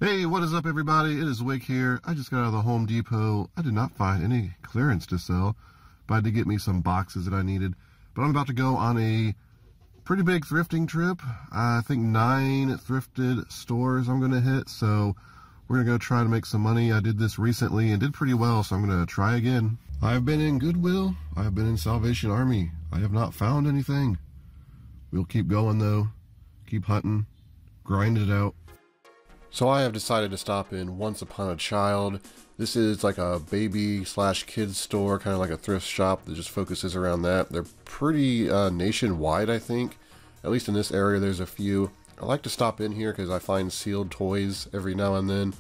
Hey, what is up everybody? It is Wick here. I just got out of the Home Depot. I did not find any clearance to sell, but I did get me some boxes that I needed. But I'm about to go on a pretty big thrifting trip. I think 9 thrifted stores I'm going to hit, so we're going to go try to make some money. I did this recently and did pretty well, so I'm going to try again. I have been in Goodwill. I have been in Salvation Army. I have not found anything. We'll keep going though. Keep hunting. Grind it out. So I have decided to stop in Once Upon a Child. This is like a baby slash kids store, kind of like a thrift shop that just focuses around that. They're pretty nationwide, I think. At least in this area, there's a few. I like to stop in here because I find sealed toys every now and then.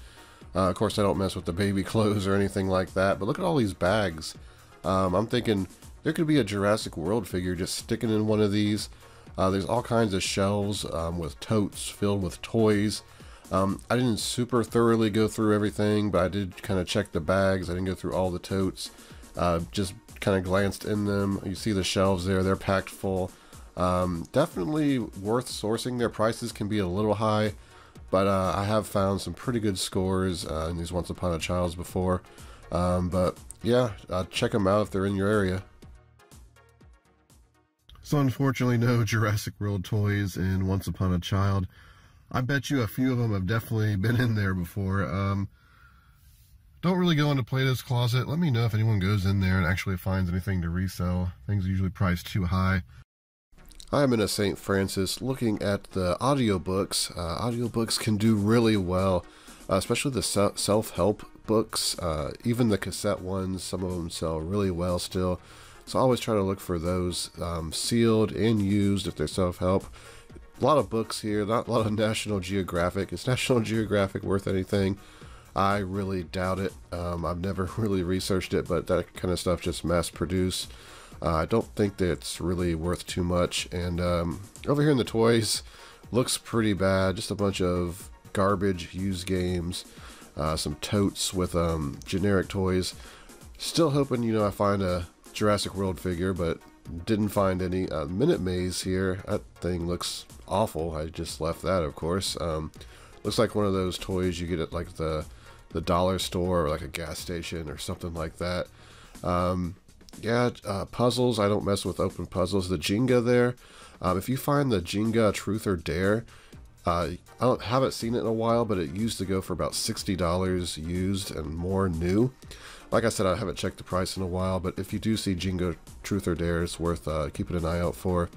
Of course, I don't mess with the baby clothes or anything like that. But look at all these bags. I'm thinking there could be a Jurassic World figure just sticking in one of these. There's all kinds of shelves with totes filled with toys. I didn't super thoroughly go through everything, but I did kind of check the bags. I didn't go through all the totes. Just kind of glanced in them. You see the shelves there, they're packed full. Definitely worth sourcing. Their prices can be a little high, but I have found some pretty good scores in these Once Upon a Childs before. But yeah, check them out if they're in your area. So unfortunately, no Jurassic World toys in Once Upon a Child. I bet you a few of them have definitely been in there before. Don't really go into Plato's Closet. Let me know if anyone goes in there and actually finds anything to resell. Things are usually priced too high. I'm in a St. Francis looking at the audiobooks. Audiobooks can do really well, especially the self-help books. Even the cassette ones, some of them sell really well still. So I always try to look for those sealed and used if they're self-help. A lot of books here, not a lot of National Geographic. Is National Geographic worth anything? I really doubt it. I've never really researched it, but that kind of stuff just mass produced. I don't think that it's really worth too much. And over here in the toys, looks pretty bad. Just a bunch of garbage used games, some totes with generic toys. Still hoping, I find a Jurassic World figure, but didn't find any. Minute Maze here, that thing looks awful. I just left that, of course. Looks like one of those toys you get at like the dollar store or like a gas station or something like that. Yeah, puzzles, I don't mess with open puzzles. The Jenga there, if you find the Jenga Truth or Dare, I haven't seen it in a while, but it used to go for about $60 used and more new. Like I said, I haven't checked the price in a while, but if you do see Jenga Truth or Dare, it's worth keeping an eye out for.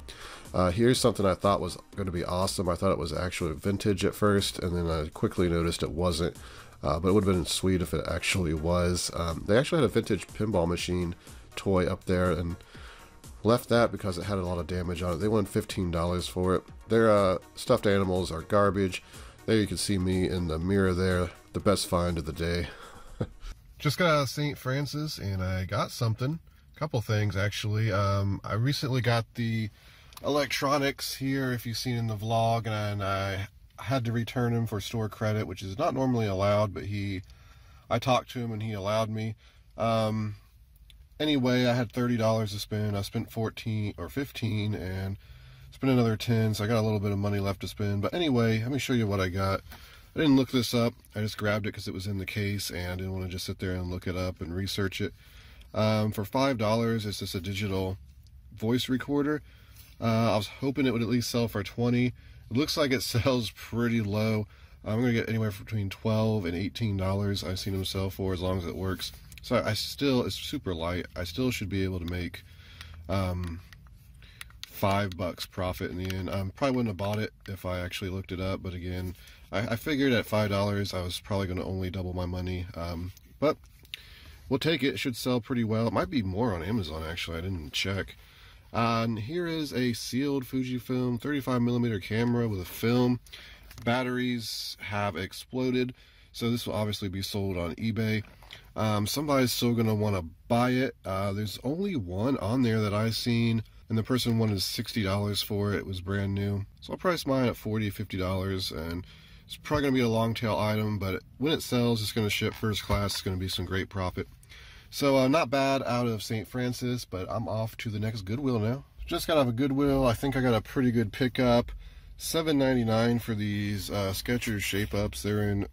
Here's something I thought was going to be awesome. I thought it was actually vintage at first, and then I quickly noticed it wasn't. But it would have been sweet if it actually was. They actually had a vintage pinball machine toy up there, and left that because it had a lot of damage on it. They wanted $15 for it. Their stuffed animals are garbage. There you can see me in the mirror there. The best find of the day. Just got out of St. Francis and I got something. A couple things actually. I recently got the electronics here, if you've seen in the vlog, and I had to return them for store credit, which is not normally allowed, but I talked to him and he allowed me. Anyway, I had $30 to spend. I spent 14 or 15 and spent another 10, so I got a little bit of money left to spend. But anyway, let me show you what I got. I didn't look this up. I just grabbed it because it was in the case and I didn't want to just sit there and look it up and research it. For $5, it's just a digital voice recorder. I was hoping it would at least sell for $20. It looks like it sells pretty low. I'm going to get anywhere between $12 and $18 I've seen them sell for, as long as it works. So it's super light. I still should be able to make $5 profit in the end. Probably wouldn't have bought it if I actually looked it up, but again, I figured at $5 I was probably going to only double my money, but we'll take it. It should sell pretty well. It might be more on Amazon actually, I didn't check. And here is a sealed Fujifilm 35mm camera with a film. Batteries have exploded, so this will obviously be sold on eBay. Somebody's still going to want to buy it. There's only one on there that I've seen, and the person wanted $60 for it. It was brand new, so I'll price mine at $40, $50, and it's probably going to be a long tail item, but when it sells, it's going to ship first class. It's going to be some great profit. So not bad out of St. Francis, but I'm off to the next Goodwill now. Just got out of a Goodwill. I think I got a pretty good pickup. $7.99 for these Skechers shape ups. They're in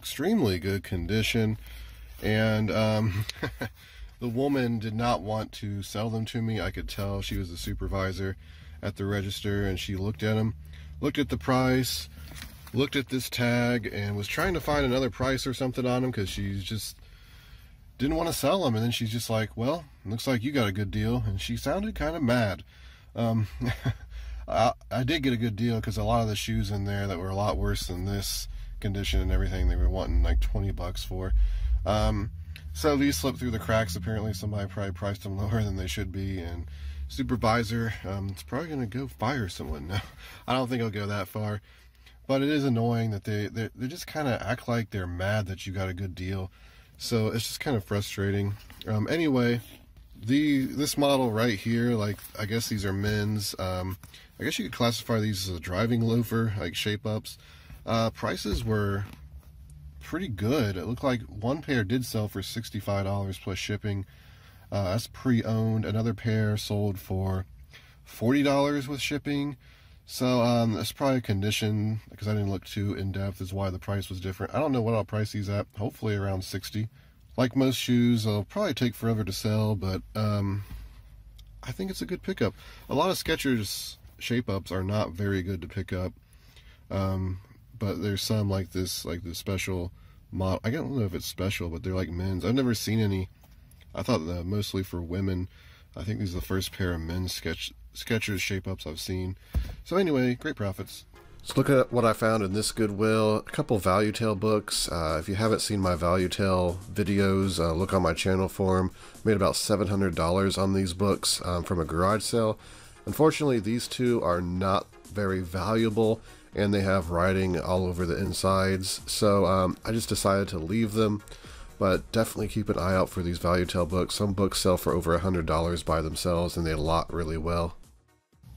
extremely good condition, and the woman did not want to sell them to me. I could tell. She was the supervisor at the register, and she looked at them, looked at the price, looked at this tag, and was trying to find another price or something on them because she just didn't want to sell them. And then she's just like, well, looks like you got a good deal. And she sounded kind of mad. I did get a good deal because a lot of the shoes in there that were a lot worse than this condition and everything, they were wanting like 20 bucks for. So these slipped through the cracks. Apparently somebody probably priced them lower than they should be, and supervisor is probably going to go fire someone. No, I don't think it'll go that far, but it is annoying that they just kind of act like they're mad that you got a good deal. So it's just kind of frustrating. Anyway, this model right here, like, I guess these are men's. I guess you could classify these as a driving loafer, like shape-ups. Prices were pretty good. It looked like one pair did sell for $65 plus shipping. That's pre-owned. Another pair sold for $40 with shipping. So that's probably a condition, because I didn't look too in-depth, is why the price was different. I don't know what I'll price these at. Hopefully around $60. Like most shoes, they'll probably take forever to sell, but I think it's a good pickup. A lot of Skechers shape-ups are not very good to pick up, but there's some like this special model. I don't know if it's special, but they're like men's. I've never seen any. I thought mostly for women. I think these are the first pair of men's Skechers shape-ups I've seen. So anyway, great profits. Let's look at what I found in this Goodwill. A couple Value Tale books. If you haven't seen my Value Tale videos, look on my channel for them. Made about $700 on these books from a garage sale. Unfortunately, these two are not very valuable, and they have writing all over the insides. So I just decided to leave them, but definitely keep an eye out for these Value Tale books. Some books sell for over $100 by themselves, and they lot really well.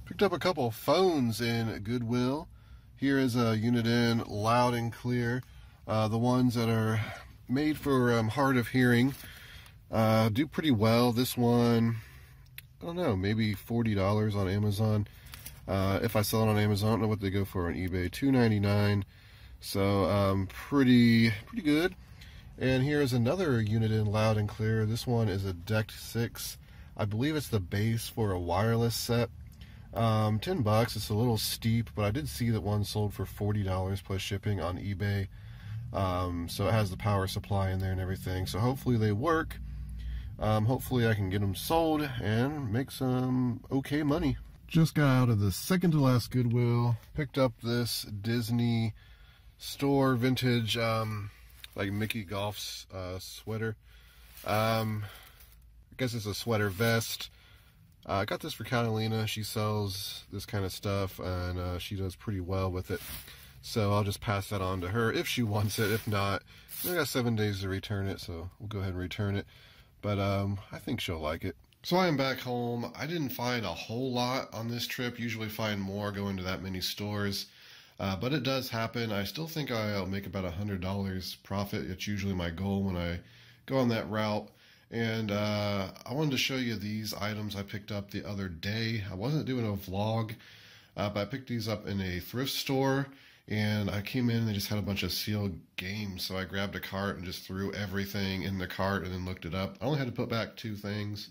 Picked up a couple phones in Goodwill. Here is a Uniden Loud and Clear. The ones that are made for hard of hearing do pretty well. This one, I don't know, maybe $40 on Amazon. If I sell it on Amazon, I don't know what they go for on eBay. $2.99. So pretty good. And here's another Uniden Loud and Clear. This one is a Deck 6. I believe it's the base for a wireless set. 10 bucks. It's a little steep, but I did see that one sold for $40 plus shipping on eBay. So it has the power supply in there and everything. So hopefully they work. Hopefully I can get them sold and make some okay money. Just got out of the second to last Goodwill. Picked up this Disney store vintage, like Mickey Golf's sweater. I guess it's a sweater vest. I got this for Catalina. She sells this kind of stuff, and she does pretty well with it. So I'll just pass that on to her if she wants it. If not, I got 7 days to return it, so we'll go ahead and return it. But I think she'll like it. So I am back home. I didn't find a whole lot on this trip. Usually find more going to that many stores. But it does happen. I still think I'll make about $100 profit. It's usually my goal when I go on that route. And I wanted to show you these items I picked up the other day. I wasn't doing a vlog, but I picked these up in a thrift store, and I came in and they just had a bunch of sealed games. So I grabbed a cart and just threw everything in the cart and then looked it up. I only had to put back 2 things,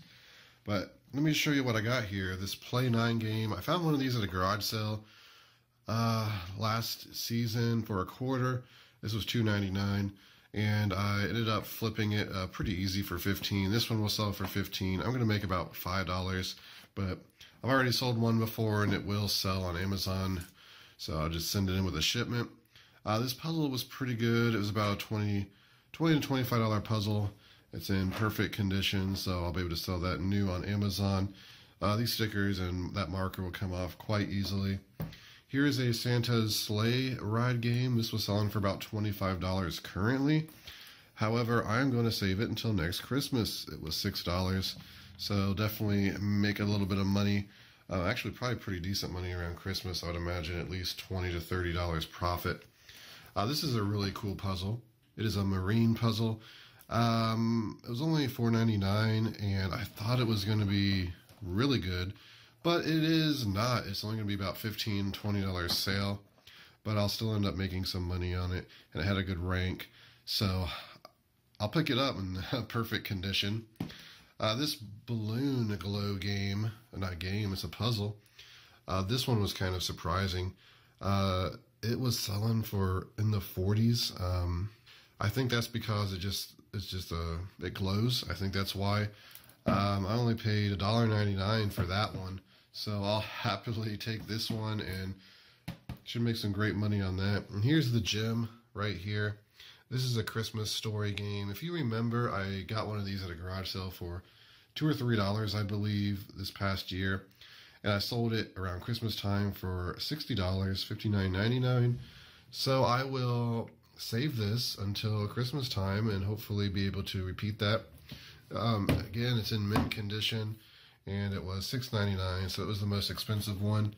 but let me show you what I got here. This Play 9 game. I found one of these at a garage sale last season for $1. This was $2.99. And I ended up flipping it pretty easy for $15. This one will sell for $15. I'm going to make about $5, but I've already sold one before, and it will sell on Amazon, so I'll just send it in with a shipment. This puzzle was pretty good. It was about a $20 to $25 puzzle. It's in perfect condition, so I'll be able to sell that new on Amazon. These stickers and that marker will come off quite easily. Here is a Santa's Sleigh Ride game. This was selling for about $25 currently. However, I'm going to save it until next Christmas. It was $6, so definitely make a little bit of money. Actually, probably pretty decent money around Christmas. I would imagine at least $20 to $30 profit. This is a really cool puzzle. It is a marine puzzle. It was only $4.99, and I thought it was going to be really good. But it is not. It's only going to be about $15, $20 sale. but I'll still end up making some money on it, and it had a good rank. So I'll pick it up in perfect condition. This balloon glow game, not game, it's a puzzle. This one was kind of surprising. It was selling for in the 40s. I think that's because it glows. I think that's why. I only paid $1.99 for that one, so I'll happily take this one and should make some great money on that. And here's the gem right here. This is a Christmas story game. If you remember, I got one of these at a garage sale for $2 or $3, I believe, this past year. And I sold it around Christmas time for $60, $59.99. So I will save this until Christmas time and hopefully be able to repeat that. Again, it's in mint condition, and it was $6.99, so it was the most expensive one.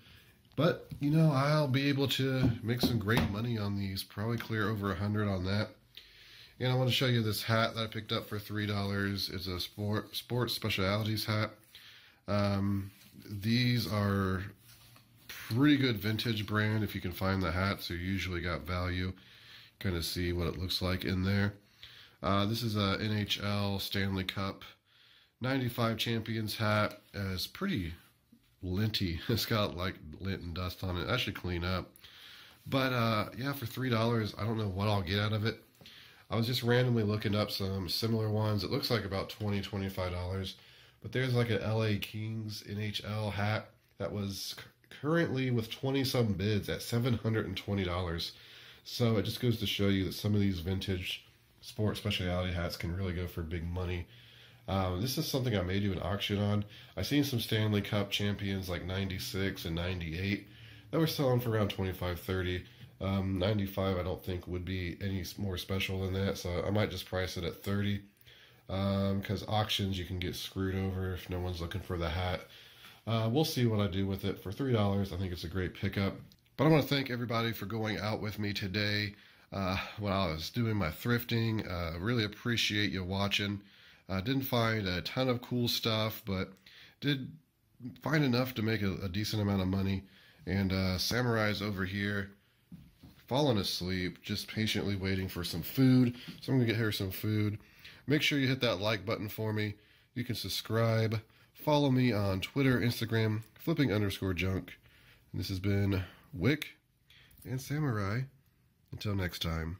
But, you know, I'll be able to make some great money on these, probably clear over $100 on that. And I want to show you this hat that I picked up for $3. It's a sports specialities hat. These are pretty good vintage brand if you can find the hats. So you usually got value. Kind of see what it looks like in there. This is a NHL Stanley Cup 95 Champions hat. It's pretty linty. It's got like lint and dust on it. That should clean up. But yeah, for $3, I don't know what I'll get out of it. I was just randomly looking up some similar ones. It looks like about $20, $25. But there's like an LA Kings NHL hat that was currently with 20-some bids at $720. So it just goes to show you that some of these vintage sports specialty hats can really go for big money. This is something I may do an auction on. I've seen some Stanley Cup champions like 96 and 98 that were selling for around $25, $30. 95 I don't think would be any more special than that, so I might just price it at $30. Because auctions you can get screwed over if no one's looking for the hat. We'll see what I do with it. For $3, I think it's a great pickup. But I want to thank everybody for going out with me today when I was doing my thrifting. Really appreciate you watching. Didn't find a ton of cool stuff, but did find enough to make a decent amount of money. And Samurai's over here falling asleep, just patiently waiting for some food. So I'm going to get her some food. Make sure you hit that like button for me. You can subscribe. Follow me on Twitter, Instagram, flipping_junk. And this has been Wick and Samurai. Until next time.